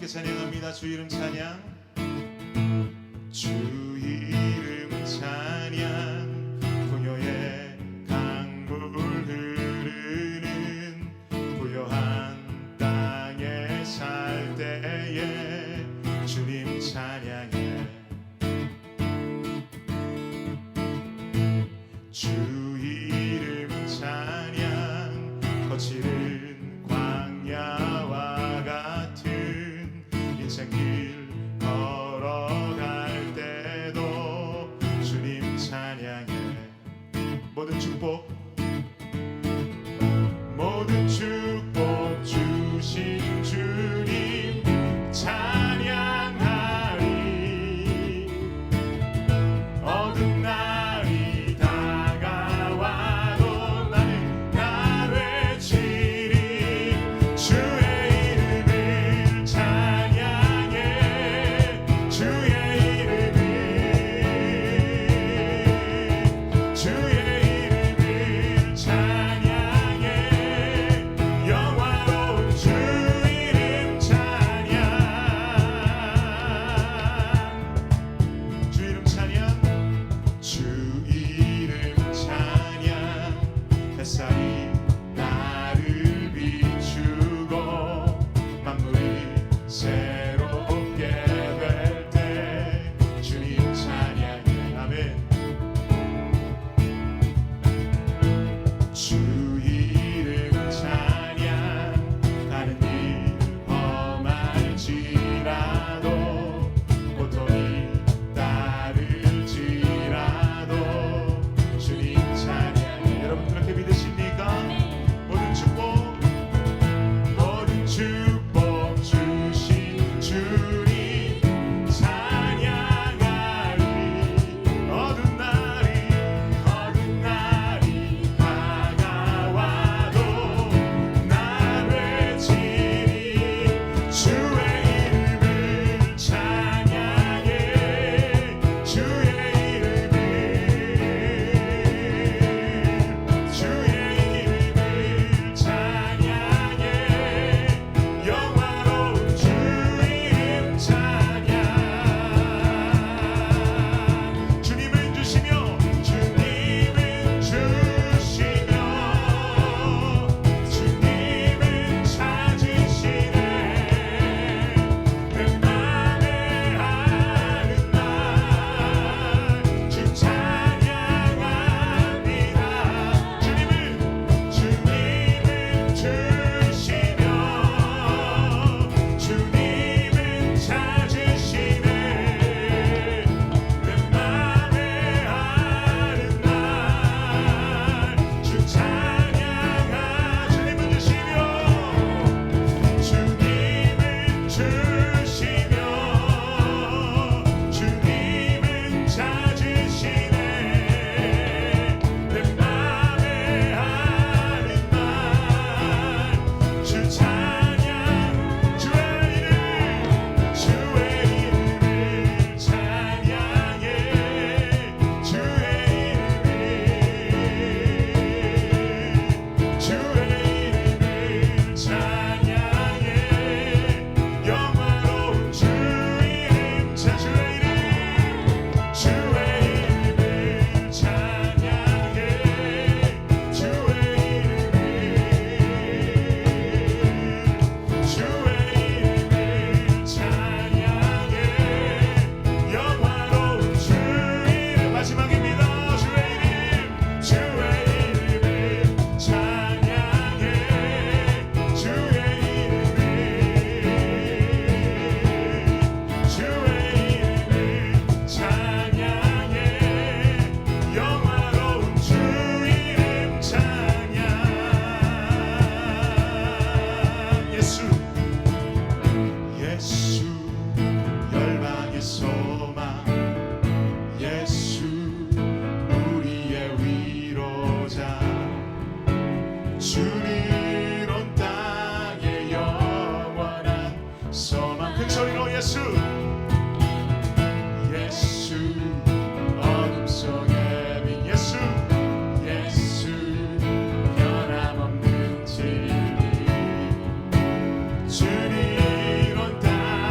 찬양합니다. 주 이름 찬양, 주 이름 찬양. 풍요의 강물 흐르는 부요한 땅에 살 때에 주님 찬양해. 주 이름 찬양. 거칠은 광야와 같은 인생길 걸어갈 때도 주님 찬양해. 모든 축복 주신 주님 찬양하리. 어두운 날이 다가와도 나는 날 외치리. 주의 이름을 찬양해. 주의 이름을 찬양해. 영화로운 주 이름 찬양. 주 이름 찬양. 주 이름 찬양. 햇살이 나를 비추고 만물이 새롭게 될 때 주님 찬양해. 아멘. 주 이름 찬양. 다른 일 험할지라도 고통이 따를지라도 주님 찬양해. 여러분 그렇게 믿으십니까? 모든 축복 주신 주님 찬양하리. 어두운 날이 다가와도 날 외치리. 주의 이름을 찬양해. 주의 이름을 찬양해. 영화로운 주 이름 찬양. 주님은 주시며 주님은 찾으시네. 내 맘에 하는 날 주 찬양합니다. 주님은 주시며 주님은 찾으시네. 내 맘에 하는 날 주 찬양하. 주님은 주시며 주님은 찾으시네. 내 맘에 하는 날 주 찬양. 주의 이름을 찬양해. 주의 이름을 찬양해. 영화로운 주 이름 주의 이름을 찬양해. 주의 이름을 찬양해. 영화로운 주 이름. 마지막입니다. 주의 이름을 찬양해. 주의 이름을 찬양해. 영화로운 주 이름 찬양. 예수 열방의 소망. 예수 우리의 위로자. 주님 온 땅의 영원한 소망. 큰 소리로 예수. 어둠 속에 빛. 예수 변함없는 진리. 주님 온 땅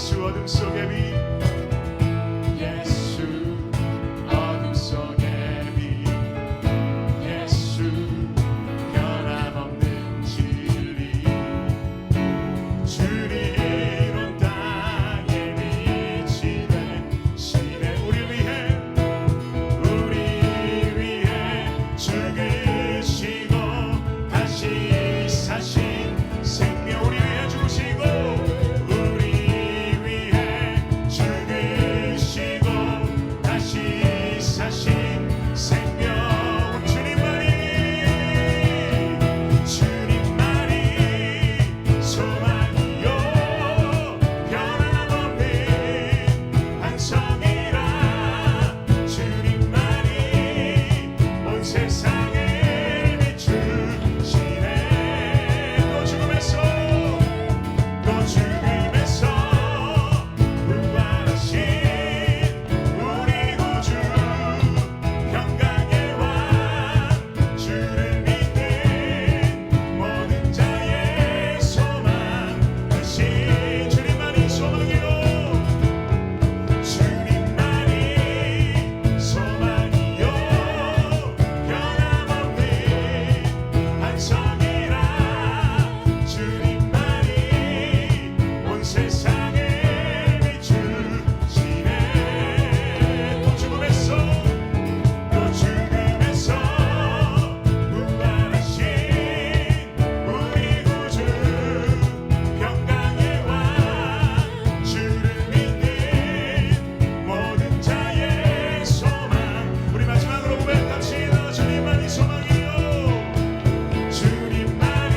예수 어둠 속의 빛 예수 어둠 속의 빛 예수 변함없는 진리 주님 온 땅에 빛이 된 시대 우리 위해 죽으시고 다시 사신 생명 우리 위해 죽으시고 우리 위해 죽으시고 다시 사신 생명 주님만이 소망이요 변함없는 반석이라 주님만이 온 세상을 비추시네 또 죽음에서 부활하신 우리 구주 평강의 왕 주를 믿는 모든 자의 소망 되신 주님만이 소망이요 변함없는 반석이라 주님만이 온 세상을 비추시네 또 죽음에서 부활하신 우리 구주 평강의 왕 주를 믿는 모든 자의 소망 우리 마지막으로 고백합시다 주님만이 소망이요 주님만이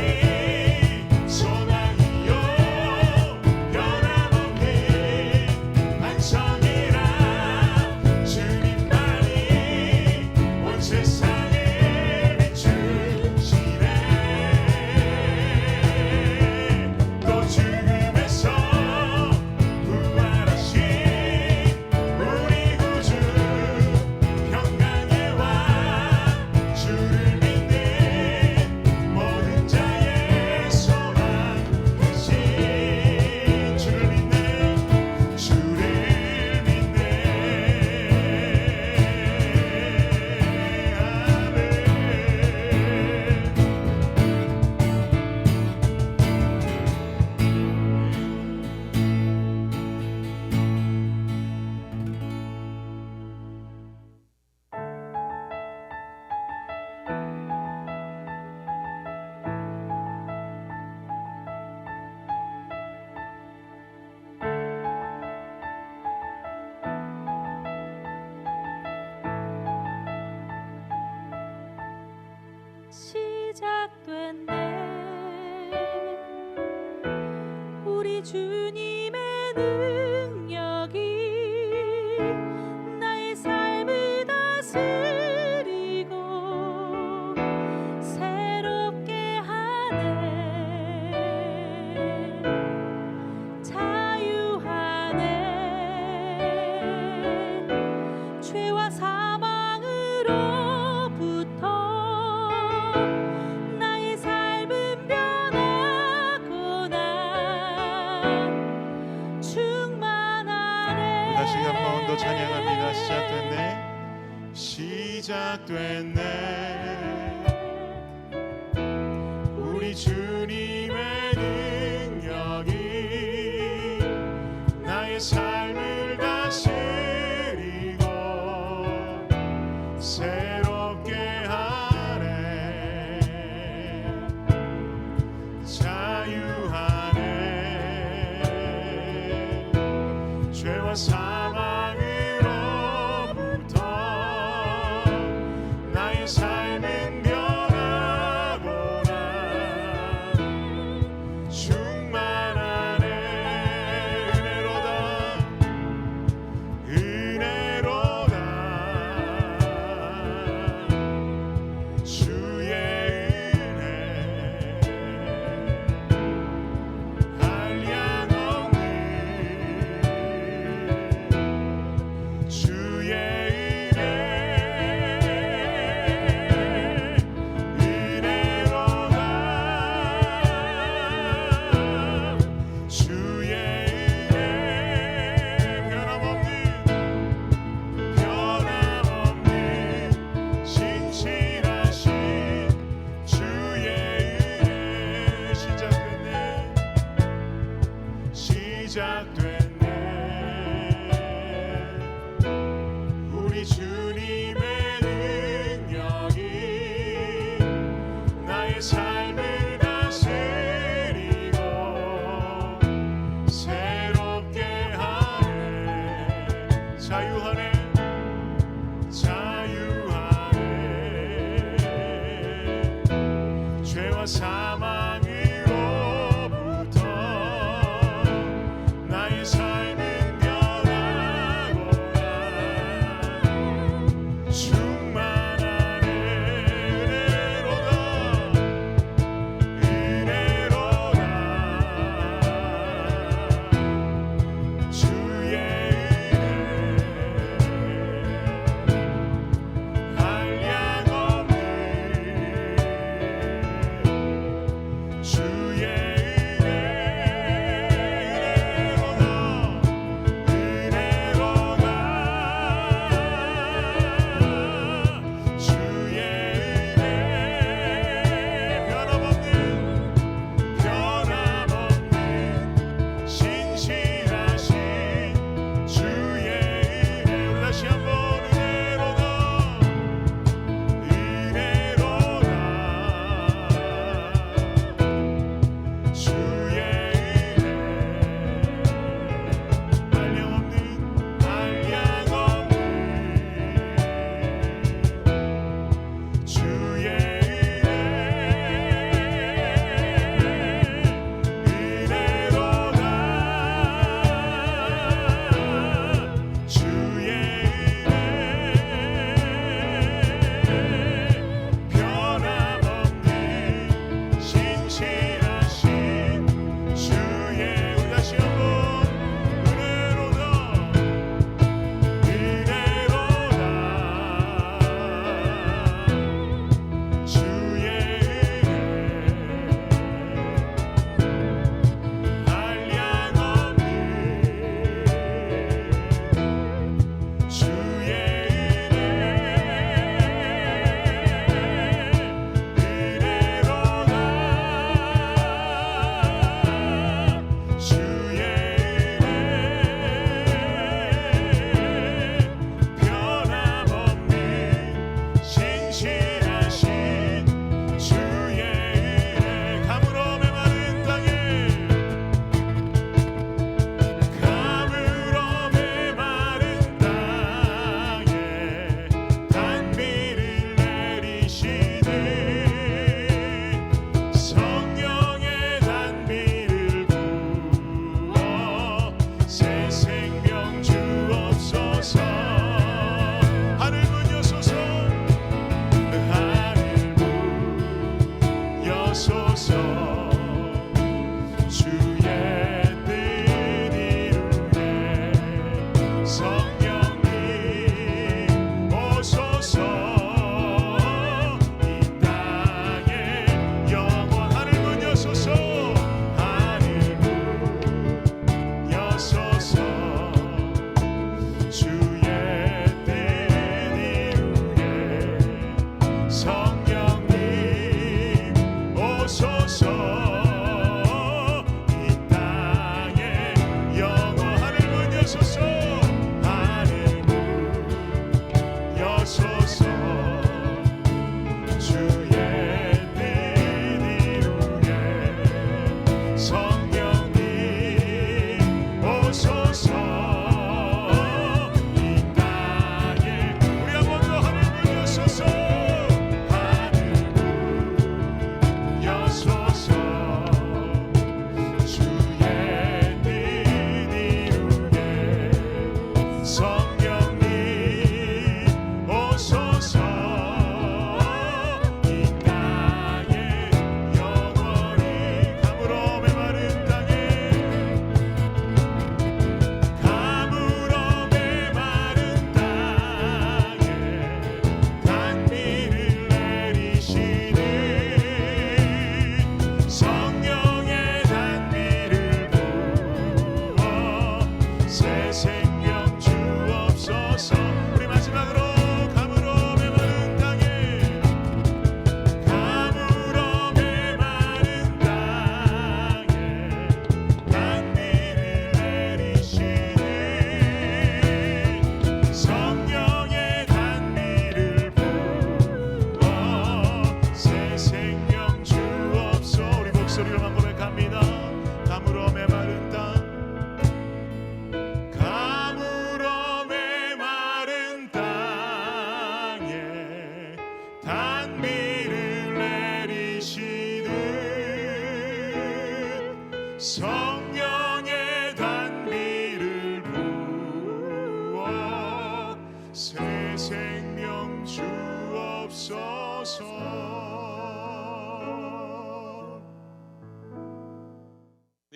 소망이요 변함없는 반석이라 주님만이 온 세상을 비추시네 또 죽음에서 부활하신 우리 구주 평강의 왕 주를 믿는 모든 자의 소망 되신 주를 믿네 시작됐네 우리 주님의 능력이 나의 삶을 다스리고 새롭게 하네 자유하네 죄와 사망으로부터 나의 삶은 변하구나 충만하네 다시 한 번 더 찬양합니다 시작됐네 우리 주님의 능력이 나의 삶을 다스리고 새롭게 하네 자유하네 죄와 사망으로부터 나의 삶은 변하구나 충만하네 은혜로다 주의 은혜 한량없는 시작됐네. 우리 주님의 능력이 나의 삶을 다스리고 새롭게 하네. 자유하네. 죄와 사망으로부터 나의 삶은 변하고나 충만한 은혜로다. 주의 은혜 한량없는 주의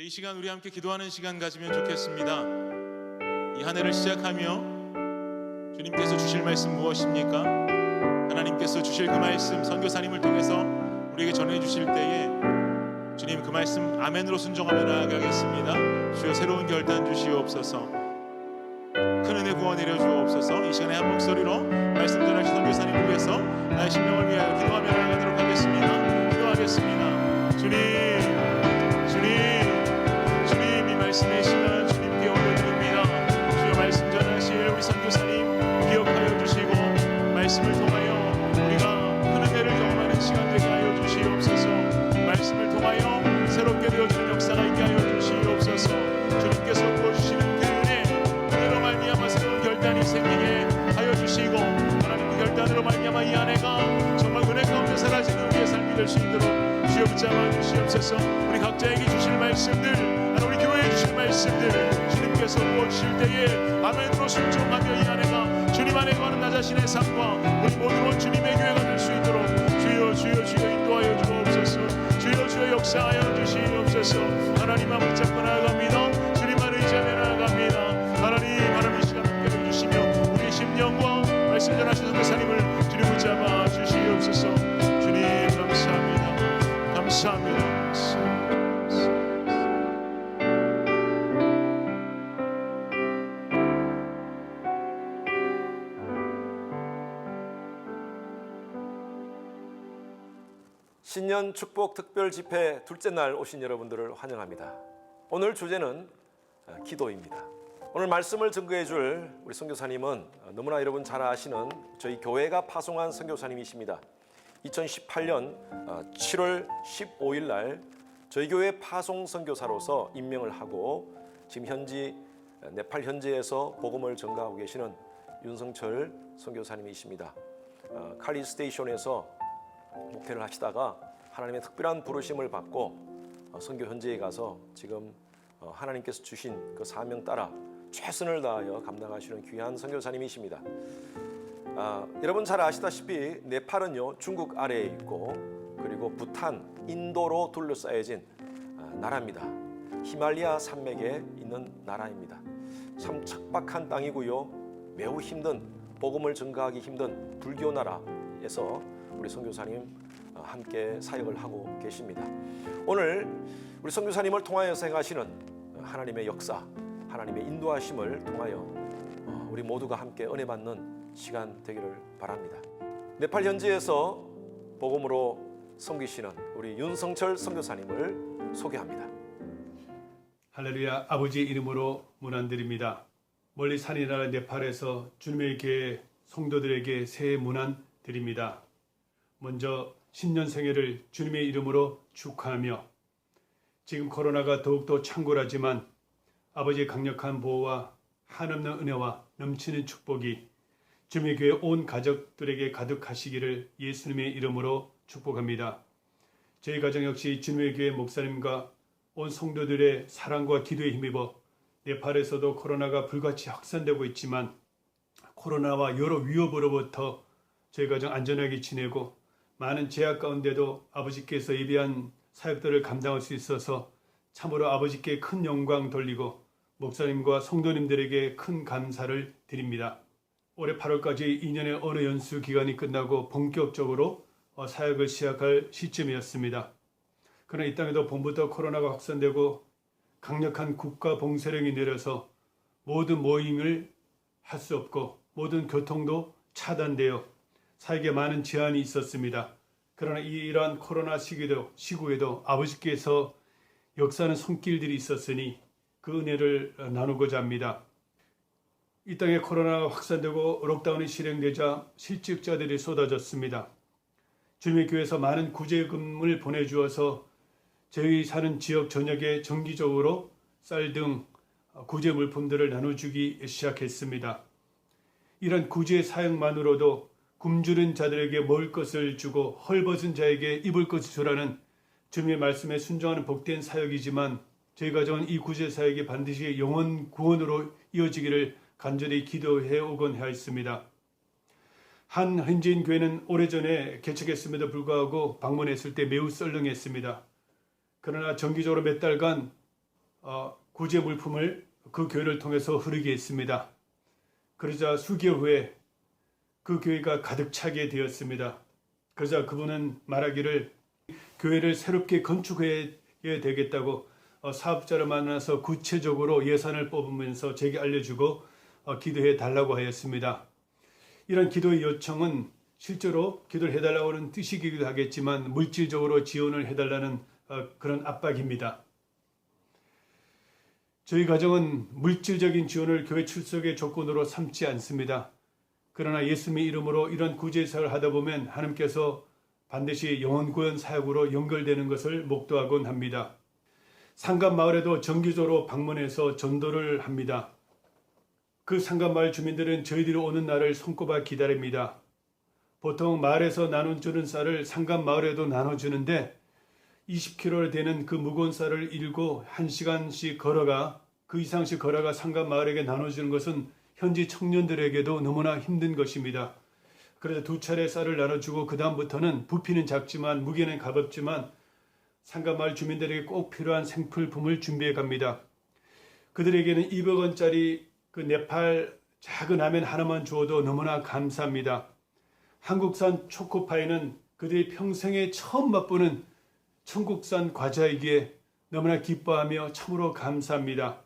이 시간 우리 함께 기도하는 시간 가지면 좋겠습니다. 이 한 해를 시작하며 주님께서 주실 말씀 무엇입니까? 하나님께서 주실 그 말씀 선교사님을 통해서 우리에게 전해주실 때에 주님 그 말씀 아멘으로 순종하며 나아가겠습니다. 주여 새로운 결단 주시옵소서. 큰 은혜 부어 내려 주옵소서. 이 시간에 한 목소리로 말씀 전하신 선교사님을 위해서 나의 심령을 위하여 기도하며 나아가도록 하겠습니다. 기도하겠습니다. 주님 이 말씀의 시간 주님께 올려드립니다. 주여 말씀 전하실 우리 선교사님 기억하여 주시고 말씀을 통하여 우리가 큰 은혜를 경험하는 시간 되게 하여 주시옵소서. 말씀을 통하여 새롭게 되어지는 역사가 있게 하여 주시옵소서. 주님께서 부어주시는 그 은혜로 말미암아 새로운 결단이 생기게 하여 주시고 하나님 그 결단으로 말미암아 이 아내가 정말 은혜 가운데 사라지는 우리의 삶이 될 수 있도록 주여 붙잡아 주시옵소서. 우리 각자에게 주실 말씀들 우리 교회에 주실 말씀들 주님께서 부어주실 때에 아멘으로 순종하며 이 아내가 주님 안에 거하는 나 자신의 삶과 우리 모두는 주님의 교회가 될 수 있도록 주여 인도하여 주옵소서. 주여 역사하여 주시옵소서. 하나님만 붙잡고 나아갑니다. 주님만 의지하며 나아갑니다. 하나님 이 시간 함께 해주시며 우리의 심령과 말씀 전하신 선교사님을 주님 붙잡아 주시옵소서. 주님 감사합니다. 신년 축복 특별 집회 둘째 날 오신 여러분들을 환영합니다. 오늘 주제는 기도입니다. 오늘 말씀을 증거해 줄 우리 선교사님은 너무나 여러분 잘 아시는 저희 교회가 파송한 선교사님이십니다. 2018년 7월 15일 날 저희 교회 파송 선교사로서 임명을 하고 지금 현지 네팔 현지에서 복음을 전가하고 계시는 윤성철 선교사님이십니다. 칼리 스테이션에서 목회를 하시다가 하나님의 특별한 부르심을 받고 선교 현지에 가서 지금 하나님께서 주신 그 사명 따라 최선을 다하여 감당하시는 귀한 선교사님이십니다. 여러분 잘 아시다시피 네팔은요 중국 아래에 있고 그리고 부탄, 인도로 둘러싸여진 나라입니다. 히말리아 산맥에 있는 나라입니다. 참 척박한 땅이고요. 매우 힘든 복음을 전가하기 힘든 불교 나라에서 우리 선교사님 함께 사역을 하고 계십니다. 오늘 우리 선교사님을 통하여서 행하시는 하나님의 역사, 하나님의 인도하심을 통하여 우리 모두가 함께 은혜 받는 시간 되기를 바랍니다. 네팔 현지에서 복음으로 섬기시는 우리 윤성철 선교사님을 소개합니다. 할렐루야. 아버지의 이름으로 문안드립니다. 멀리 산이 나라 네팔에서 주님의 교회 성도들에게 새해 문안 드립니다. 먼저 신년 생애를 주님의 이름으로 축하하며 지금 코로나가 더욱더 창궐하지만 아버지의 강력한 보호와 한없는 은혜와 넘치는 축복이 주님의 교회 온 가족들에게 가득하시기를 예수님의 이름으로 축복합니다. 저희 가정 역시 주님의 교회 목사님과 온 성도들의 사랑과 기도에 힘입어 네팔에서도 코로나가 불같이 확산되고 있지만 코로나와 여러 위협으로부터 저희 가정 안전하게 지내고 많은 제약 가운데도 아버지께서 예비한 사역들을 감당할 수 있어서 참으로 아버지께 큰 영광 돌리고 목사님과 성도님들에게 큰 감사를 드립니다. 올해 8월까지 2년의 언어 연수 기간이 끝나고 본격적으로 사역을 시작할 시점이었습니다. 그러나 이 땅에도 봄부터 코로나가 확산되고 강력한 국가 봉쇄령이 내려서 모든 모임을 할 수 없고 모든 교통도 차단되어 사역에 많은 제한이 있었습니다. 그러나 이러한 코로나 시국에도 아버지께서 역사하는 손길들이 있었으니 그 은혜를 나누고자 합니다. 이 땅에 코로나가 확산되고 록다운이 실행되자 실직자들이 쏟아졌습니다. 주님의 교회에서 많은 구제금을 보내주어서 저희 사는 지역 전역에 정기적으로 쌀 등 구제 물품들을 나눠주기 시작했습니다. 이런 구제 사역만으로도 굶주린 자들에게 먹을 것을 주고 헐벗은 자에게 입을 것을 주라는 주님의 말씀에 순종하는 복된 사역이지만 저희 가정은 이 구제 사역이 반드시 영원 구원으로 이어지기를 간절히 기도해 오곤 하였습니다. 한 현지인 교회는 오래전에 개척했음에도 불구하고 방문했을 때 매우 썰렁했습니다. 그러나 정기적으로 몇 달간 구제 물품을 그 교회를 통해서 흐르게 했습니다. 그러자 수개월 후에 그 교회가 가득 차게 되었습니다. 그러자 그분은 말하기를 교회를 새롭게 건축해야 되겠다고 사업자를 만나서 구체적으로 예산을 뽑으면서 제게 알려주고 기도해 달라고 하였습니다. 이런 기도의 요청은 실제로 기도를 해달라고 하는 뜻이기도 하겠지만 물질적으로 지원을 해달라는 그런 압박입니다. 저희 가정은 물질적인 지원을 교회 출석의 조건으로 삼지 않습니다. 그러나 예수님의 이름으로 이런 구제사를 하다 보면 하나님께서 반드시 영혼구원 사역으로 연결되는 것을 목도하곤 합니다. 상간마을에도 정기적으로 방문해서 전도를 합니다. 그 상간마을 주민들은 저희들이 오는 날을 손꼽아 기다립니다. 보통 마을에서 나눠주는 쌀을 상간마을에도 나눠주는데 20kg 되는 그 무거운 쌀을 일고 1시간씩 걸어가 그 이상씩 걸어가 상간마을에게 나눠주는 것은 현지 청년들에게도 너무나 힘든 것입니다. 그래서 2차례 쌀을 나눠주고 그 다음부터는 부피는 작지만 무게는 가볍지만 상간마을 주민들에게 꼭 필요한 생필품을 준비해 갑니다. 그들에게는 200원짜리 그 네팔 작은 라면 하나만 주어도 너무나 감사합니다. 한국산 초코파이는 그들이 평생에 처음 맛보는 천국산 과자이기에 너무나 기뻐하며 참으로 감사합니다.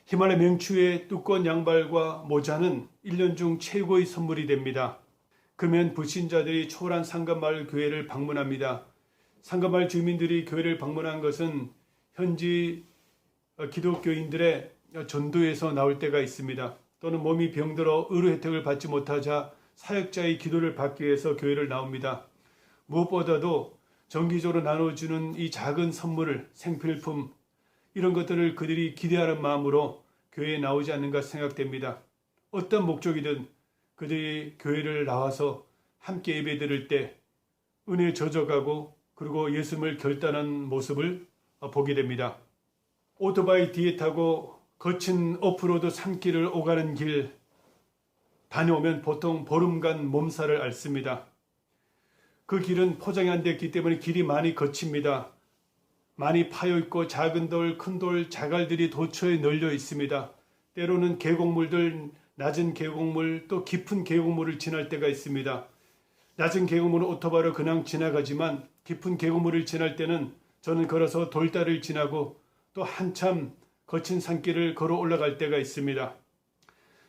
히말라야 명추의 두꺼운 양발과 모자는 1년 중 최고의 선물이 됩니다. 그러면 불신자들이 초월한 상간마을 교회를 방문합니다. 상간마을 주민들이 교회를 방문한 것은 현지 기독교인들의 전도에서 나올 때가 있습니다. 또는 몸이 병들어 의료 혜택을 받지 못하자 사역자의 기도를 받기 위해서 교회를 나옵니다. 무엇보다도 정기적으로 나눠주는 이 작은 선물을 생필품 이런 것들을 그들이 기대하는 마음으로 교회에 나오지 않는가 생각됩니다. 어떤 목적이든 그들이 교회를 나와서 함께 예배드릴 때 은혜에 젖어가고 그리고 예수님을 결단한 모습을 보게 됩니다. 오토바이 뒤에 타고 거친 오프로드 산길을 오가는 길 다녀오면 보통 보름간 몸살을 앓습니다. 그 길은 포장이 안 됐기 때문에 길이 많이 거칩니다. 많이 파여있고 작은 돌, 큰 돌, 자갈들이 도처에 널려 있습니다. 때로는 계곡물들, 낮은 계곡물, 또 깊은 계곡물을 지날 때가 있습니다. 낮은 계곡물은 오토바이로 그냥 지나가지만 깊은 계곡물을 지날 때는 저는 걸어서 돌다리를 지나고 또 한참 거친 산길을 걸어 올라갈 때가 있습니다.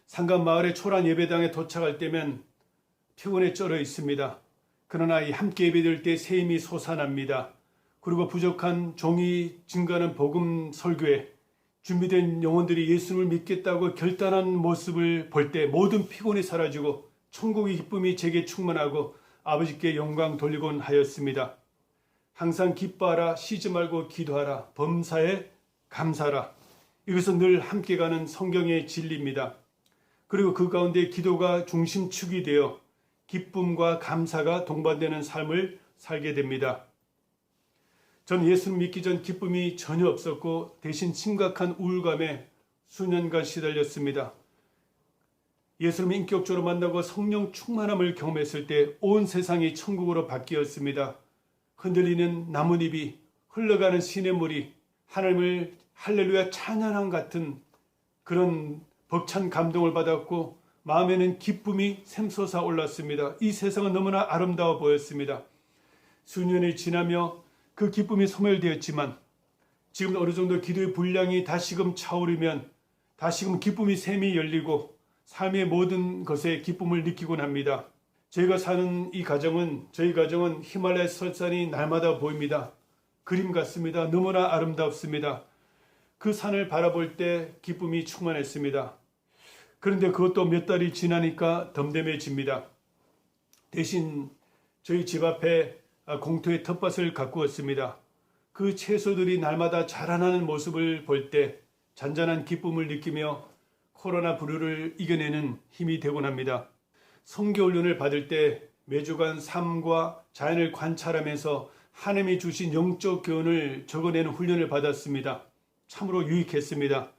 상간마을의 초란 예배당에 도착할 때면 피곤에 쩔어 있습니다. 그러나 이 함께 예배드릴 때 새 힘이 솟아납니다. 그리고 부족한 종이 증가하는 복음 설교에 준비된 영혼들이 예수를 믿겠다고 결단한 모습을 볼 때 모든 피곤이 사라지고 천국의 기쁨이 제게 충만하고 아버지께 영광 돌리곤 하였습니다. 항상 기뻐하라, 쉬지 말고 기도하라, 범사에 감사하라. 이것은 늘 함께 가는 성경의 진리입니다. 그리고 그 가운데 기도가 중심축이 되어 기쁨과 감사가 동반되는 삶을 살게 됩니다. 전 예수를 믿기 전 기쁨이 전혀 없었고 대신 심각한 우울감에 수년간 시달렸습니다. 예수님을 인격적으로 만나고 성령 충만함을 경험했을 때 온 세상이 천국으로 바뀌었습니다. 흔들리는 나뭇잎이 흘러가는 시냇물이 하나님을 할렐루야 찬양함 같은 그런 벅찬 감동을 받았고 마음에는 기쁨이 샘솟아 올랐습니다. 이 세상은 너무나 아름다워 보였습니다. 수년이 지나며 그 기쁨이 소멸되었지만 지금 어느 정도 기도의 분량이 다시금 차오르면 다시금 기쁨이 샘이 열리고 삶의 모든 것에 기쁨을 느끼곤 합니다. 저희가 사는 이 가정은 저희 가정은 히말라야 설산이 날마다 보입니다. 그림 같습니다. 너무나 아름답습니다. 그 산을 바라볼 때 기쁨이 충만했습니다. 그런데 그것도 몇 달이 지나니까 덤덤해집니다. 대신 저희 집 앞에 공터에 텃밭을 가꾸었습니다. 그 채소들이 날마다 자라나는 모습을 볼 때 잔잔한 기쁨을 느끼며 코로나 불우를 이겨내는 힘이 되곤 합니다. 성교훈련을 받을 때 매주간 삶과 자연을 관찰하면서 하나님이 주신 영적 교훈을 적어내는 훈련을 받았습니다. 참으로 유익했습니다.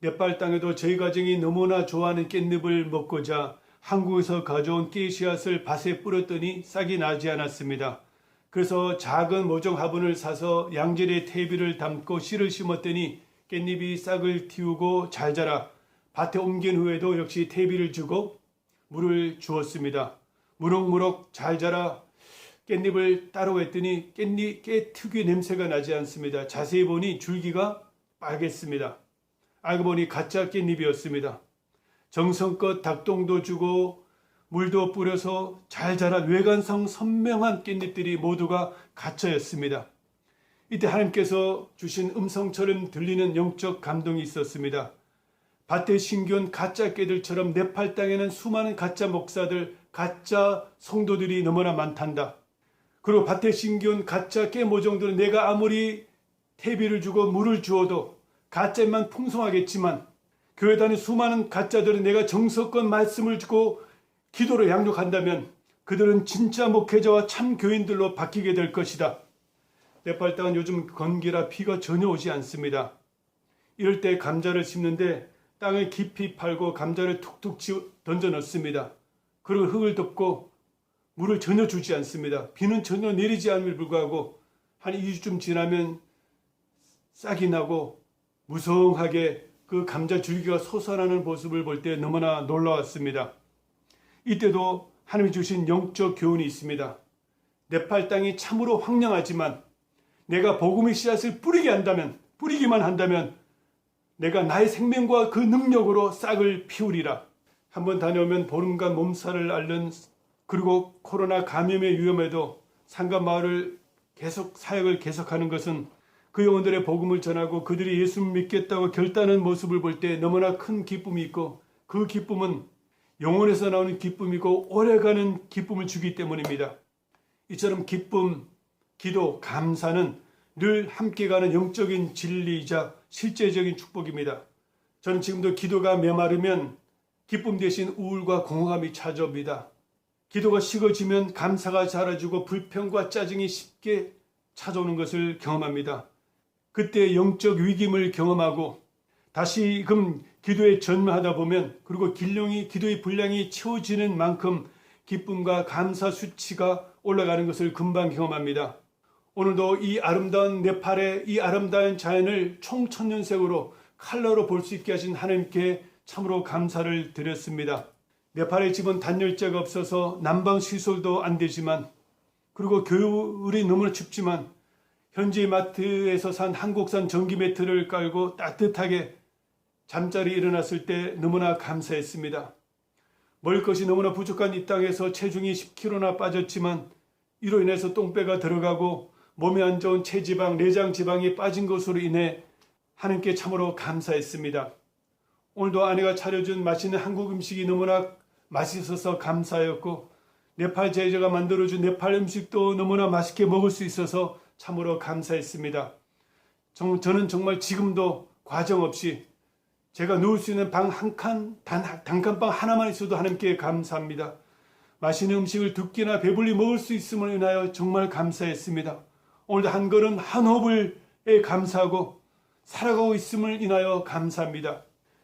네팔 땅에도 저희 가정이 너무나 좋아하는 깻잎을 먹고자 한국에서 가져온 깨씨앗을 밭에 뿌렸더니 싹이 나지 않았습니다. 그래서 작은 모종 화분을 사서 양질의 퇴비를 담고 씨를 심었더니 깻잎이 싹을 틔우고 잘 자라 밭에 옮긴 후에도 역시 퇴비를 주고 물을 주었습니다. 무럭무럭 잘 자라 깻잎을 따로 했더니 깨 특유의 냄새가 나지 않습니다. 자세히 보니 줄기가 빨갰습니다. 알고 보니 가짜 깻잎이었습니다. 정성껏 닭똥도 주고 물도 뿌려서 잘 자란 외관상 선명한 깻잎들이 모두가 가짜였습니다. 이때 하나님께서 주신 음성처럼 들리는 영적 감동이 있었습니다. 밭에 심겨온 가짜 깨들처럼 네팔 땅에는 수많은 가짜 목사들, 가짜 성도들이 너무나 많단다. 그리고 밭에 심겨온 가짜 깨 모종들은 내가 아무리 퇴비를 주고 물을 주어도 가짜만 풍성하겠지만 교회 다니는 수많은 가짜들은 내가 정성껏 말씀을 주고 기도로 양육한다면 그들은 진짜 목회자와 참 교인들로 바뀌게 될 것이다. 네팔 땅은 요즘 건기라 비가 전혀 오지 않습니다. 이럴 때 감자를 심는데 땅을 깊이 팔고 감자를 툭툭 던져 넣습니다. 그리고 흙을 덮고 물을 전혀 주지 않습니다. 비는 전혀 내리지 않음에 불구하고 한 2주쯤 지나면 싹이 나고 무성하게 그 감자 줄기가 솟아나는 모습을 볼 때 너무나 놀라웠습니다. 이때도 하나님이 주신 영적 교훈이 있습니다. 네팔 땅이 참으로 황량하지만 내가 복음의 씨앗을 뿌리기만 한다면 내가 나의 생명과 그 능력으로 싹을 피우리라. 한번 다녀오면 보름간 몸살을 앓는 그리고 코로나 감염의 위험에도 상가마을을 계속 사역을 계속하는 것은 그 영혼들의 복음을 전하고 그들이 예수를 믿겠다고 결단하는 모습을 볼 때 너무나 큰 기쁨이 있고 그 기쁨은 영혼에서 나오는 기쁨이고 오래가는 기쁨을 주기 때문입니다. 이처럼 기쁨, 기도, 감사는 늘 함께 가는 영적인 진리이자 실제적인 축복입니다. 저는 지금도 기도가 메마르면 기쁨 대신 우울과 공허감이 찾아옵니다. 기도가 식어지면 감사가 사라지고 불평과 짜증이 쉽게 찾아오는 것을 경험합니다. 그때 영적 위기임을 경험하고 다시금 기도에 전무하다 보면 그리고 기도의 분량이 채워지는 만큼 기쁨과 감사 수치가 올라가는 것을 금방 경험합니다. 오늘도 이 아름다운 네팔의 이 아름다운 자연을 총천년색으로 칼라로 볼 수 있게 하신 하나님께 참으로 감사를 드렸습니다. 네팔의 집은 단열재가 없어서 난방 시설도 안 되지만 그리고 겨울이 너무나 춥지만 현지 마트에서 산 한국산 전기 매트를 깔고 따뜻하게 잠자리 일어났을 때 너무나 감사했습니다. 먹을 것이 너무나 부족한 이 땅에서 체중이 10kg나 빠졌지만 이로 인해서 똥배가 들어가고 몸에 안 좋은 체지방, 내장 지방이 빠진 것으로 인해 하나님께 참으로 감사했습니다. 오늘도 아내가 차려준 맛있는 한국 음식이 너무나 맛있어서 감사였고 네팔 제자가 만들어준 네팔 음식도 너무나 맛있게 먹을 수 있어서 참으로 감사했습니다. 저는 정말 지금도 과정 없이 제가 누울 수 있는 방 한 칸, 단칸방 하나만 있어도 하나님께 감사합니다. 맛있는 음식을 두 끼나 배불리 먹을 수 있음을 인하여 정말 감사했습니다. 오늘도 한 걸음 한 호흡에 감사하고 살아가고 있음을 인하여 감사합니다.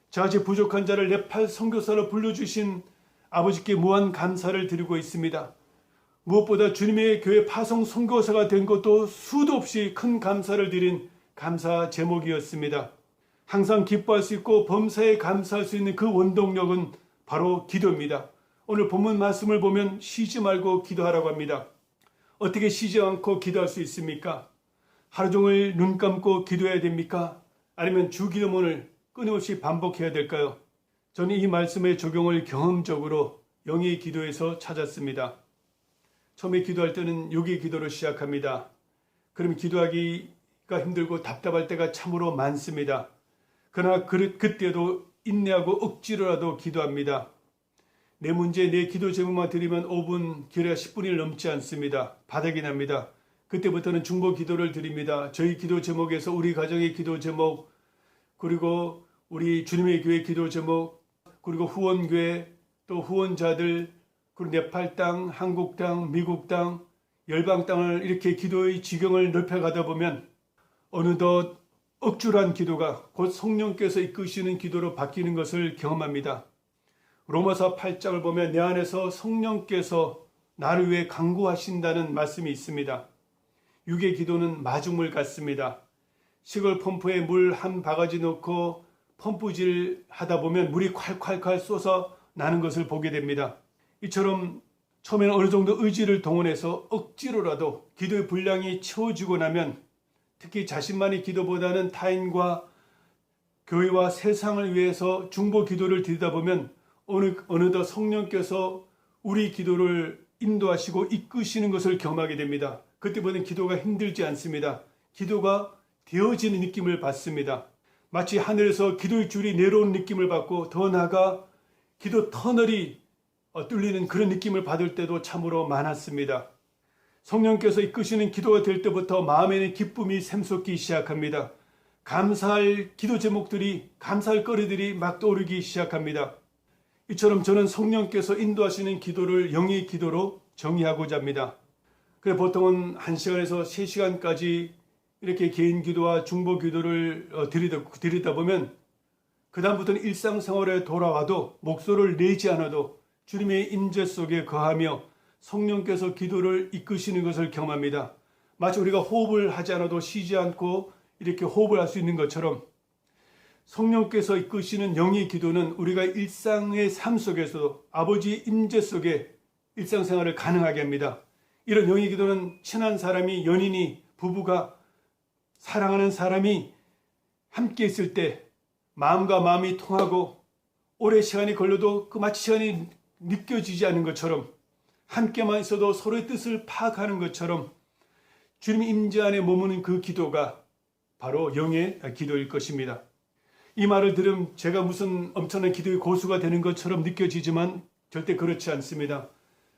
저같이 부족한 자를 네팔 선교사로 불러주신 아버지께 무한 감사를 드리고 있습니다. 무엇보다 주님의 교회 파송 선교사가 된 것도 수도 없이 큰 감사를 드린 감사 제목이었습니다. 항상 기뻐할 수 있고 범사에 감사할 수 있는 그 원동력은 바로 기도입니다. 오늘 본문 말씀을 보면 쉬지 말고 기도하라고 합니다. 어떻게 쉬지 않고 기도할 수 있습니까? 하루 종일 눈 감고 기도해야 됩니까? 아니면 주기도문을 끊임없이 반복해야 될까요? 저는 이 말씀의 적용을 경험적으로 영의 기도에서 찾았습니다. 처음에 기도할 때는 육의 기도로 시작합니다. 그럼 기도하기가 힘들고 답답할 때가 참으로 많습니다. 그러나 그때도 인내하고 억지로라도 기도합니다. 내 문제, 내 기도 제목만 드리면 5분, 길어야 10분이 넘지 않습니다. 바닥이 납니다. 그때부터는 중보 기도를 드립니다. 저희 기도 제목에서 우리 가정의 기도 제목, 그리고 우리 주님의 교회 기도 제목, 그리고 후원교회, 또 후원자들, 그리고 네팔 땅, 한국 땅, 미국 땅, 열방 땅을 이렇게 기도의 지경을 넓혀가다 보면 어느덧 억줄한 기도가 곧 성령께서 이끄시는 기도로 바뀌는 것을 경험합니다. 로마서 8장을 보면 내 안에서 성령께서 나를 위해 간구하신다는 말씀이 있습니다. 육의 기도는 마중물 같습니다. 시골 펌프에 물 한 바가지 넣고 펌프질 하다 보면 물이 콸콸콸 쏟아 나는 것을 보게 됩니다. 이처럼 처음에는 어느 정도 의지를 동원해서 억지로라도 기도의 분량이 채워지고 나면 특히 자신만의 기도보다는 타인과 교회와 세상을 위해서 중보 기도를 드리다 보면 어느덧 성령께서 우리 기도를 인도하시고 이끄시는 것을 경험하게 됩니다. 그때보다는 기도가 힘들지 않습니다. 기도가 되어지는 느낌을 받습니다. 마치 하늘에서 기도의 줄이 내려오는 느낌을 받고 더 나아가 기도 터널이 뚫리는 그런 느낌을 받을 때도 참으로 많았습니다. 성령께서 이끄시는 기도가 될 때부터 마음에는 기쁨이 샘솟기 시작합니다. 감사할 기도 제목들이, 감사할 거리들이 막 떠오르기 시작합니다. 이처럼 저는 성령께서 인도하시는 기도를 영의 기도로 정의하고자 합니다. 그래 보통은 1시간에서 3시간까지 이렇게 개인 기도와 중보 기도를 드리다 보면 그 다음부터는 일상생활에 돌아와도 목소리를 내지 않아도 주님의 임재 속에 거하며 성령께서 기도를 이끄시는 것을 경험합니다. 마치 우리가 호흡을 하지 않아도 쉬지 않고 이렇게 호흡을 할 수 있는 것처럼 성령께서 이끄시는 영의 기도는 우리가 일상의 삶 속에서도 아버지 임재 속에 일상생활을 가능하게 합니다. 이런 영의 기도는 친한 사람이, 연인이, 부부가, 사랑하는 사람이 함께 있을 때 마음과 마음이 통하고 오래 시간이 걸려도 그 마치 시간이 느껴지지 않는 것처럼 함께만 있어도 서로의 뜻을 파악하는 것처럼 주님 임재 안에 머무는 그 기도가 바로 영의 기도일 것입니다. 이 말을 들으면 제가 무슨 엄청난 기도의 고수가 되는 것처럼 느껴지지만 절대 그렇지 않습니다.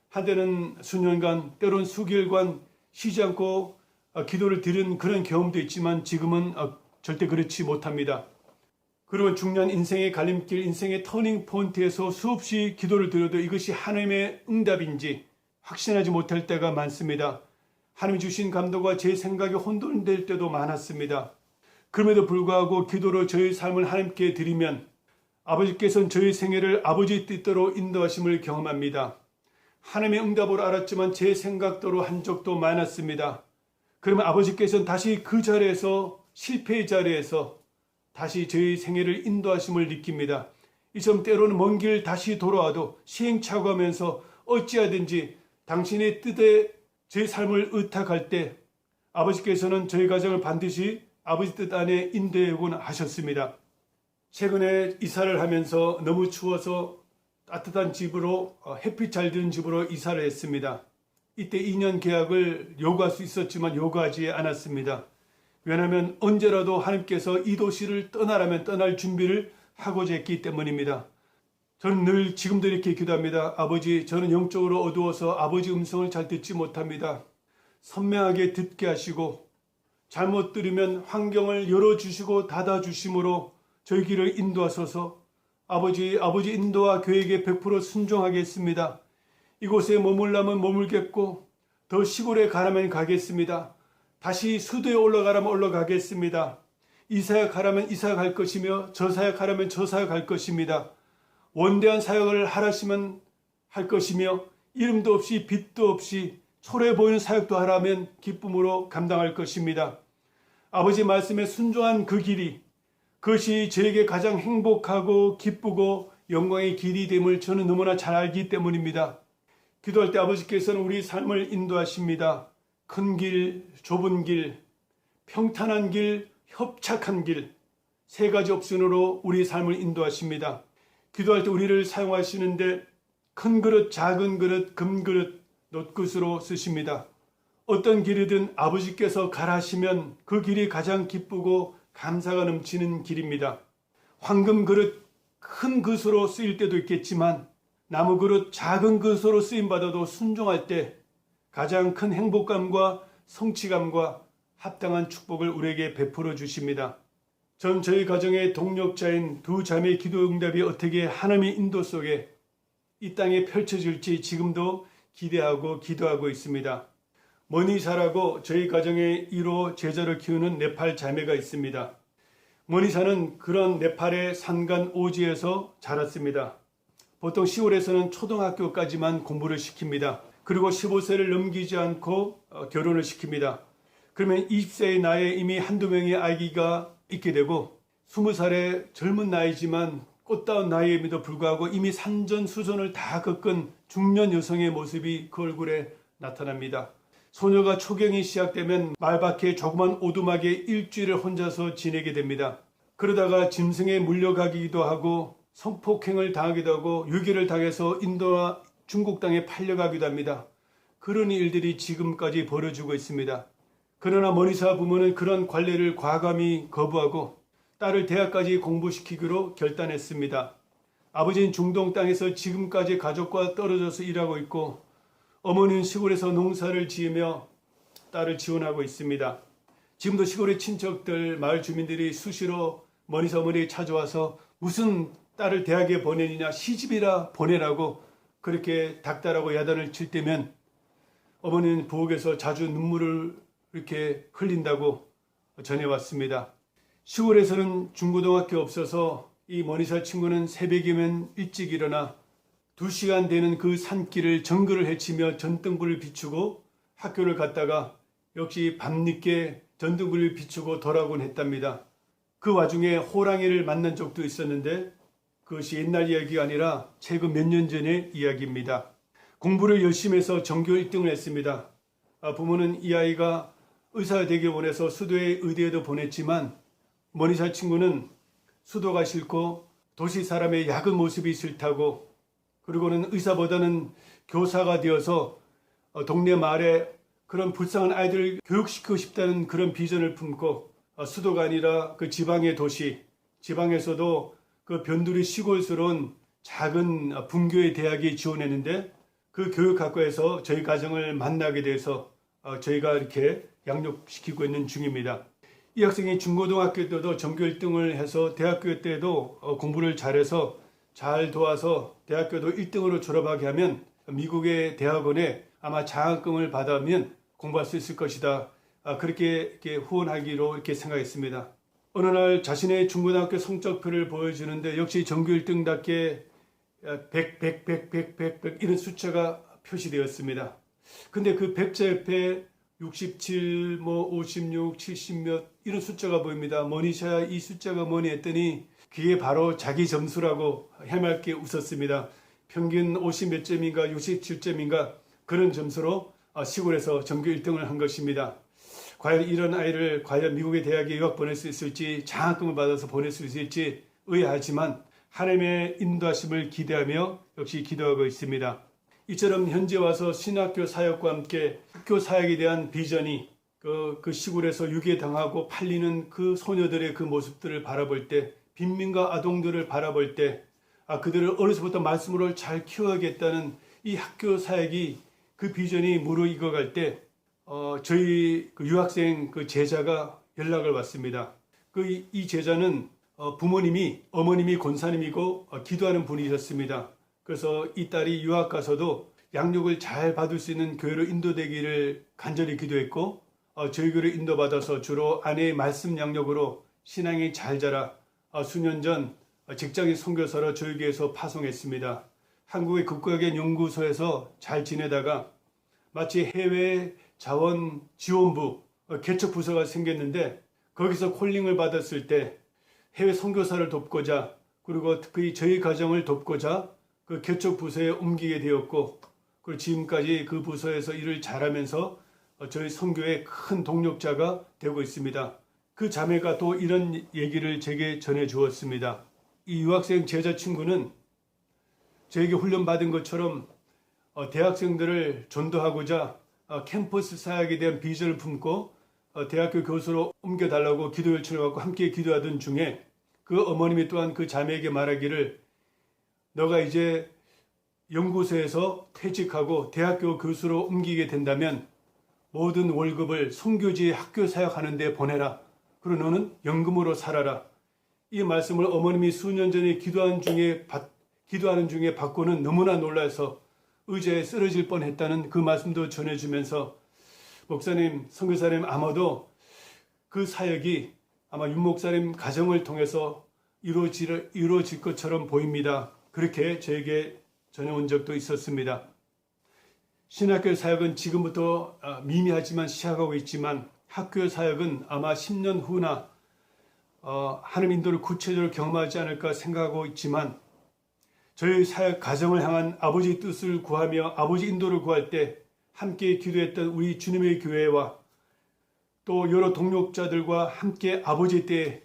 한때는 수년간 때론 수개월간 쉬지 않고 기도를 드린 그런 경험도 있지만 지금은 절대 그렇지 못합니다. 그리고 중요한 인생의 갈림길, 인생의 터닝 포인트에서 수없이 기도를 드려도 이것이 하나님의 응답인지 확신하지 못할 때가 많습니다. 하나님이 주신 감동과 제 생각이 혼돈될 때도 많았습니다. 그럼에도 불구하고 기도로 저희 삶을 하나님께 드리면 아버지께서는 저희 생애를 아버지의 뜻대로 인도하심을 경험합니다. 하나님의 응답으로 알았지만 제 생각대로 한 적도 많았습니다. 그러면 아버지께서는 다시 그 자리에서, 실패의 자리에서 다시 저희 생애를 인도하심을 느낍니다. 이처럼 때로는 먼 길 다시 돌아와도 시행착오하면서 어찌하든지 당신의 뜻에 제 삶을 의탁할 때 아버지께서는 저희 가정을 반드시 아버지 뜻 안에 인도하곤 하셨습니다. 최근에 이사를 하면서 너무 추워서 따뜻한 집으로, 햇빛 잘 드는 집으로 이사를 했습니다. 이때 2년 계약을 요구할 수 있었지만 요구하지 않았습니다. 왜냐하면 언제라도 하나님께서 이 도시를 떠나라면 떠날 준비를 하고자 했기 때문입니다. 저는 늘 지금도 이렇게 기도합니다. 아버지, 저는 영적으로 어두워서 아버지 음성을 잘 듣지 못합니다. 선명하게 듣게 하시고 잘못 들으면 환경을 열어주시고 닫아주심으로 저희 길을 인도하소서. 아버지 인도와 계획에 100% 순종하겠습니다. 이곳에 머물라면 머물겠고 더 시골에 가라면 가겠습니다. 다시 수도에 올라가라면 올라가겠습니다. 이 사역 하라면 이 사역 할 것이며 저 사역 하라면 저 사역 할 것입니다. 원대한 사역을 하라시면 할 것이며 이름도 없이 빛도 없이 초라해 보이는 사역도 하라면 기쁨으로 감당할 것입니다. 아버지 말씀에 순종한 그 길이, 그것이 저에게 가장 행복하고 기쁘고 영광의 길이 됨을 저는 너무나 잘 알기 때문입니다. 기도할 때 아버지께서는 우리 삶을 인도하십니다. 큰 길, 좁은 길, 평탄한 길, 협착한 길, 세 가지 옵션으로 우리 삶을 인도하십니다. 기도할 때 우리를 사용하시는데 큰 그릇, 작은 그릇, 금그릇, 놋굿으로 쓰십니다. 어떤 길이든 아버지께서 가라시면 그 길이 가장 기쁘고 감사가 넘치는 길입니다. 황금 그릇, 큰 그릇으로 쓰일 때도 있겠지만 나무 그릇, 작은 그릇으로 쓰임받아도 순종할 때 가장 큰 행복감과 성취감과 합당한 축복을 우리에게 베풀어 주십니다. 전 저희 가정의 동력자인 두 자매의 기도 응답이 어떻게 하나님의 인도 속에 이 땅에 펼쳐질지 지금도 기대하고 기도하고 있습니다. 머니사라고 저희 가정의 1호 제자를 키우는 네팔 자매가 있습니다. 머니사는 그런 네팔의 산간 오지에서 자랐습니다. 보통 시골에서는 초등학교까지만 공부를 시킵니다. 그리고 15세를 넘기지 않고 결혼을 시킵니다. 그러면 20세의 나이에 이미 한두 명의 아기가 있게 되고 20살의 젊은 나이지만 꽃다운 나이임에도 불구하고 이미 산전수전을 다 겪은 중년 여성의 모습이 그 얼굴에 나타납니다. 소녀가 초경이 시작되면 말밖에 조그만 오두막에 일주일을 혼자서 지내게 됩니다. 그러다가 짐승에 물려가기도 하고 성폭행을 당하기도 하고 유괴를 당해서 인도나 중국 땅에 팔려가기도 합니다. 그런 일들이 지금까지 벌어지고 있습니다. 그러나 머니사 부모는 그런 관례를 과감히 거부하고 딸을 대학까지 공부시키기로 결단했습니다. 아버지는 중동 땅에서 지금까지 가족과 떨어져서 일하고 있고 어머니는 시골에서 농사를 지으며 딸을 지원하고 있습니다. 지금도 시골의 친척들, 마을 주민들이 수시로 머니사 어머니에 찾아와서 무슨 딸을 대학에 보내느냐, 시집이라 보내라고 그렇게 닥달하고 야단을 칠 때면 어머니는 부엌에서 자주 눈물을 이렇게 흘린다고 전해왔습니다. 시골에서는 중고등학교 없어서 이 머니사 친구는 새벽이면 일찍 일어나 2시간 되는 그 산길을 정글을 헤치며 전등불을 비추고 학교를 갔다가 역시 밤늦게 전등불을 비추고 돌아오곤 했답니다. 그 와중에 호랑이를 만난 적도 있었는데 그것이 옛날 이야기가 아니라 최근 몇 년 전의 이야기입니다. 공부를 열심히 해서 전교 1등을 했습니다. 부모는 이 아이가 의사가 되길 원해서 수도의 의대에도 보냈지만 머니사 친구는 수도가 싫고 도시 사람의 야근 모습이 싫다고 그리고는 의사보다는 교사가 되어서 동네 마을에 그런 불쌍한 아이들을 교육시키고 싶다는 그런 비전을 품고 수도가 아니라 그 지방의 도시, 지방에서도 그 변두리 시골스러운 작은 분교의 대학에 지원했는데 그 교육학과에서 저희 가정을 만나게 돼서 저희가 이렇게 양육시키고 있는 중입니다. 이 학생이 중고등학교 때도 전교 1등을 해서 대학교 때도 공부를 잘해서 잘 도와서 대학교도 1등으로 졸업하게 하면 미국의 대학원에 아마 장학금을 받으면 공부할 수 있을 것이다. 그렇게 이렇게 후원하기로 이렇게 생각했습니다. 어느 날 자신의 중고등학교 성적표를 보여주는데 역시 전교 1등답게 100 이런 숫자가 표시되었습니다. 근데 그 100자 옆에 67, 56, 70 몇 이런 숫자가 보입니다. 머니샤 이 숫자가 뭐니 했더니 그게 바로 자기 점수라고 해맑게 웃었습니다. 평균 50 몇 점인가 67점인가 그런 점수로 시골에서 전교 1등을 한 것입니다. 과연 이런 아이를 과연 미국의 대학에 유학 보낼 수 있을지 장학금을 받아서 보낼 수 있을지 의아하지만 하나님의 인도하심을 기대하며 역시 기도하고 있습니다. 이처럼 현재 와서 신학교 사역과 함께 학교 사역에 대한 비전이 그 시골에서 유괴당하고 팔리는 그 소녀들의 그 모습들을 바라볼 때 빈민가 아동들을 바라볼 때 그들을 어려서부터 말씀으로 잘 키워야겠다는 이 학교 사역이 그 비전이 무르익어갈 때 저희 그 유학생 그 제자가 연락을 왔습니다. 이 제자는 어머님이 권사님이고 기도하는 분이셨습니다. 그래서 이 딸이 유학 가서도 양육을 잘 받을 수 있는 교회로 인도되기를 간절히 기도했고 저희 교회를 인도받아서 주로 아내의 말씀 양육으로 신앙이 잘 자라 수년 전 직장인 선교사로 저희 교회에서 파송했습니다. 한국의 국가개혁 연구소에서 잘 지내다가 마치 해외 자원 지원부 개척 부서가 생겼는데 거기서 콜링을 받았을 때 해외 선교사를 돕고자 그리고 특히 저희 가정을 돕고자 그 개척 부서에 옮기게 되었고 그리고 지금까지 그 부서에서 일을 잘하면서 저희 선교의 큰 동력자가 되고 있습니다. 그 자매가 또 이런 얘기를 제게 전해 주었습니다. 이 유학생 제자 친구는 저에게 훈련받은 것처럼 대학생들을 전도하고자 캠퍼스 사역에 대한 비전을 품고 대학교 교수로 옮겨달라고 기도 요청을 받고 함께 기도하던 중에 그 어머님이 또한 그 자매에게 말하기를 너가 이제 연구소에서 퇴직하고 대학교 교수로 옮기게 된다면 모든 월급을 선교지에 학교 사역하는 데 보내라. 그리고 너는 연금으로 살아라. 이 말씀을 어머님이 수년 전에 기도하는 중에 받고는 너무나 놀라서 의자에 쓰러질 뻔했다는 그 말씀도 전해주면서 목사님, 선교사님 아마도 그 사역이 아마 윤 목사님 가정을 통해서 이루어질 것처럼 보입니다. 그렇게 저에게 전해온 적도 있었습니다. 신학교 사역은 지금부터 미미하지만 시작하고 있지만 학교 사역은 아마 10년 후나 하나님 인도를 구체적으로 경험하지 않을까 생각하고 있지만 저희 사역 가정을 향한 아버지의 뜻을 구하며 아버지 인도를 구할 때 함께 기도했던 우리 주님의 교회와 또 여러 동역자들과 함께 아버지 때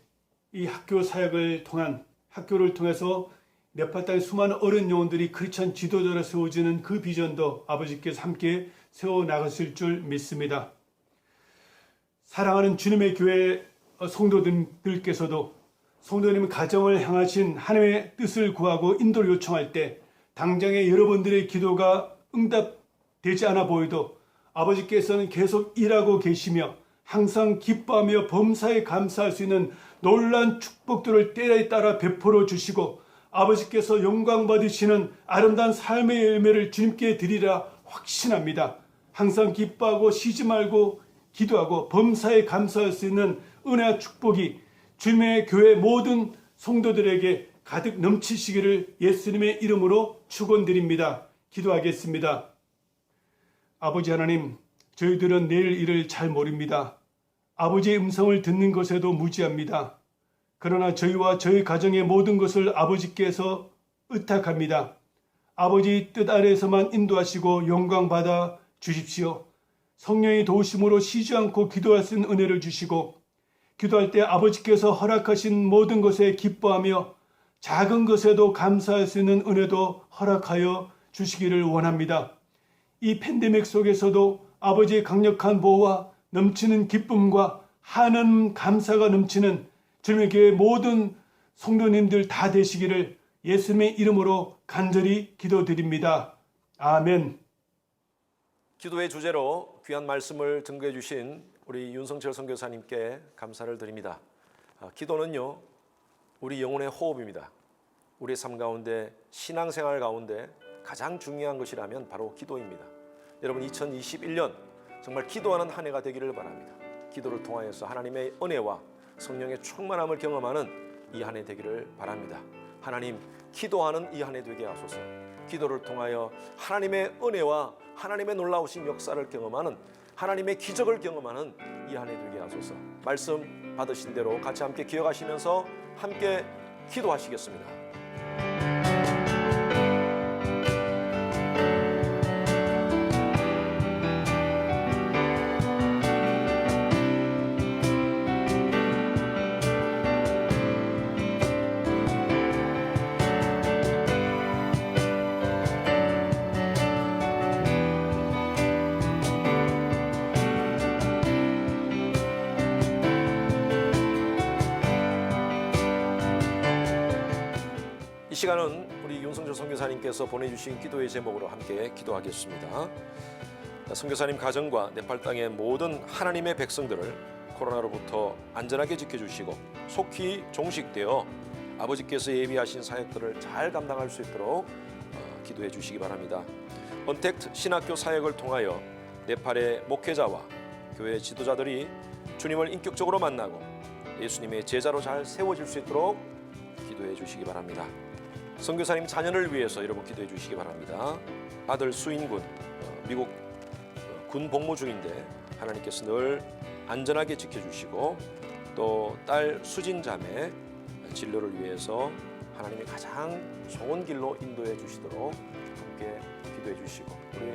이 학교 사역을 통한 학교를 통해서 네팔 땅의 수많은 어린 영혼들이 크리스천 지도자로 세워지는 그 비전도 아버지께서 함께 세워나가실 줄 믿습니다. 사랑하는 주님의 교회 성도들께서도 성도님 가정을 향하신 하나님의 뜻을 구하고 인도를 요청할 때 당장의 여러분들의 기도가 응답되지 않아 보여도 아버지께서는 계속 일하고 계시며 항상 기뻐하며 범사에 감사할 수 있는 놀라운 축복들을 때에 따라 베풀어 주시고 아버지께서 영광 받으시는 아름다운 삶의 열매를 주님께 드리라 확신합니다. 항상 기뻐하고 쉬지 말고 기도하고 범사에 감사할 수 있는 은혜와 축복이 주님의 교회 모든 성도들에게 가득 넘치시기를 예수님의 이름으로 축원드립니다. 기도하겠습니다. 아버지 하나님, 저희들은 내일 일을 잘 모릅니다. 아버지의 음성을 듣는 것에도 무지합니다. 그러나 저희와 저희 가정의 모든 것을 아버지께서 의탁합니다. 아버지 뜻 아래에서만 인도하시고 영광 받아 주십시오. 성령의 도우심으로 쉬지 않고 기도할 수 있는 은혜를 주시고 기도할 때 아버지께서 허락하신 모든 것에 기뻐하며 작은 것에도 감사할 수 있는 은혜도 허락하여 주시기를 원합니다. 이 팬데믹 속에서도 아버지의 강력한 보호와 넘치는 기쁨과 하나님 감사가 넘치는 주님의 교회 모든 성도님들 다 되시기를 예수님의 이름으로 간절히 기도드립니다. 아멘. 기도의 주제로 귀한 말씀을 증거해 주신 우리 윤성철 선교사님께 감사를 드립니다. 기도는요, 우리 영혼의 호흡입니다. 우리의 삶 가운데, 신앙생활 가운데 가장 중요한 것이라면 바로 기도입니다. 여러분, 2021년 정말 기도하는 한 해가 되기를 바랍니다. 기도를 통하여서 하나님의 은혜와 성령의 충만함을 경험하는 이 한 해 되기를 바랍니다. 하나님, 기도하는 이 한 해 되게 하소서. 기도를 통하여 하나님의 은혜와 하나님의 놀라우신 역사를 경험하는, 하나님의 기적을 경험하는 이 한 해 되게 하소서. 말씀 받으신 대로 같이 함께 기억하시면서 함께 기도하시겠습니다. 이 시간은 우리 윤성철 선교사님께서 보내주신 기도의 제목으로 함께 기도하겠습니다. 선교사님 가정과 네팔 땅의 모든 하나님의 백성들을 코로나로부터 안전하게 지켜주시고 속히 종식되어 아버지께서 예비하신 사역들을 잘 감당할 수 있도록 기도해 주시기 바랍니다. 언택트 신학교 사역을 통하여 네팔의 목회자와 교회 지도자들이 주님을 인격적으로 만나고 예수님의 제자로 잘 세워질 수 있도록 기도해 주시기 바랍니다. 선교사님 자녀를 위해서 여러분 기도해 주시기 바랍니다. 아들 수인군 미국 군 복무 중인데 하나님께서 늘 안전하게 지켜주시고 또 딸 수진 자매 진로를 위해서 하나님이 가장 좋은 길로 인도해 주시도록 함께 기도해 주시고, 우리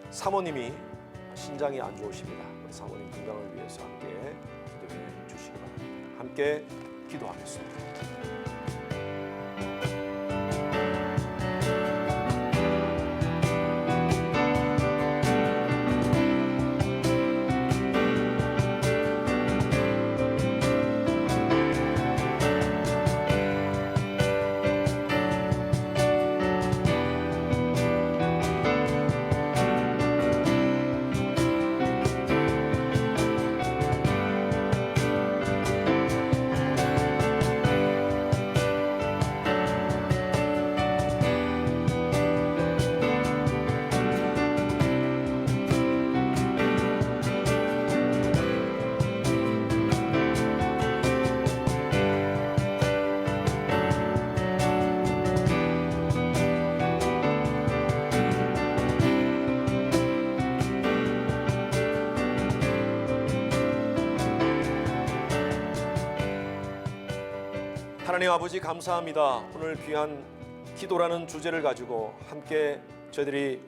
사모님이 신장이 안 좋으십니다. 우리 사모님 건강을 위해서 함께 기도해 주시기 바랍니다. 함께 기도하겠습니다. 하나님 아버지 감사합니다. 오늘 귀한 기도라는 주제를 가지고 함께 저희들이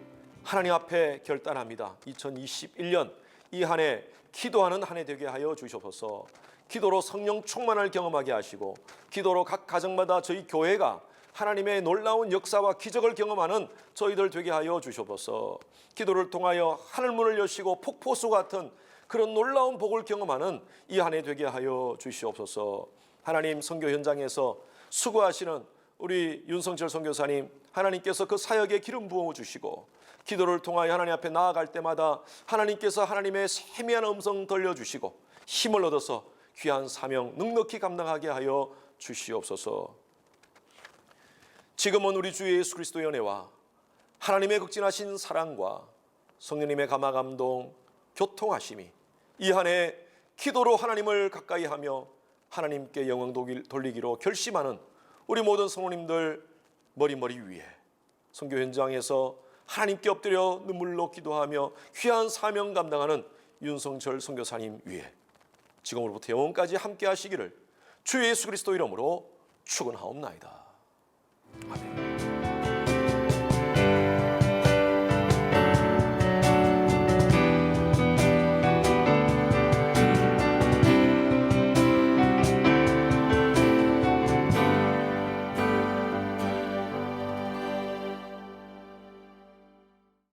하나님 앞에 결단합니다. 2021년 이 한 해 기도하는 한 해 되게 하여 주시옵소서. 기도로 성령 충만을 경험하게 하시고 기도로 각 가정마다 저희 교회가 하나님의 놀라운 역사와 기적을 경험하는 저희들 되게 하여 주시옵소서. 기도를 통하여 하늘문을 여시고 폭포수 같은 그런 놀라운 복을 경험하는 이 한 해 되게 하여 주시옵소서. 하나님 선교 현장에서 수고하시는 우리 윤성철 선교사님, 하나님께서 그 사역에 기름 부어 주시고 기도를 통하여 하나님 앞에 나아갈 때마다 하나님께서 하나님의 세미한 음성 들려주시고 힘을 얻어서 귀한 사명 넉넉히 감당하게 하여 주시옵소서. 지금은 우리 주 예수 그리스도의 은혜와 하나님의 극진하신 사랑과 성령님의 감화 감동 교통하심이 이 한 해 기도로 하나님을 가까이 하며 하나님께 영광 돌리기로 결심하는 우리 모든 성도님들 머리 위에 선교 현장에서 하나님께 엎드려 눈물로 기도하며 귀한 사명 감당하는 윤성철 선교사님 위에 지금으로부터 영원까지 함께 하시기를 주 예수 그리스도 이름으로 축원하옵나이다.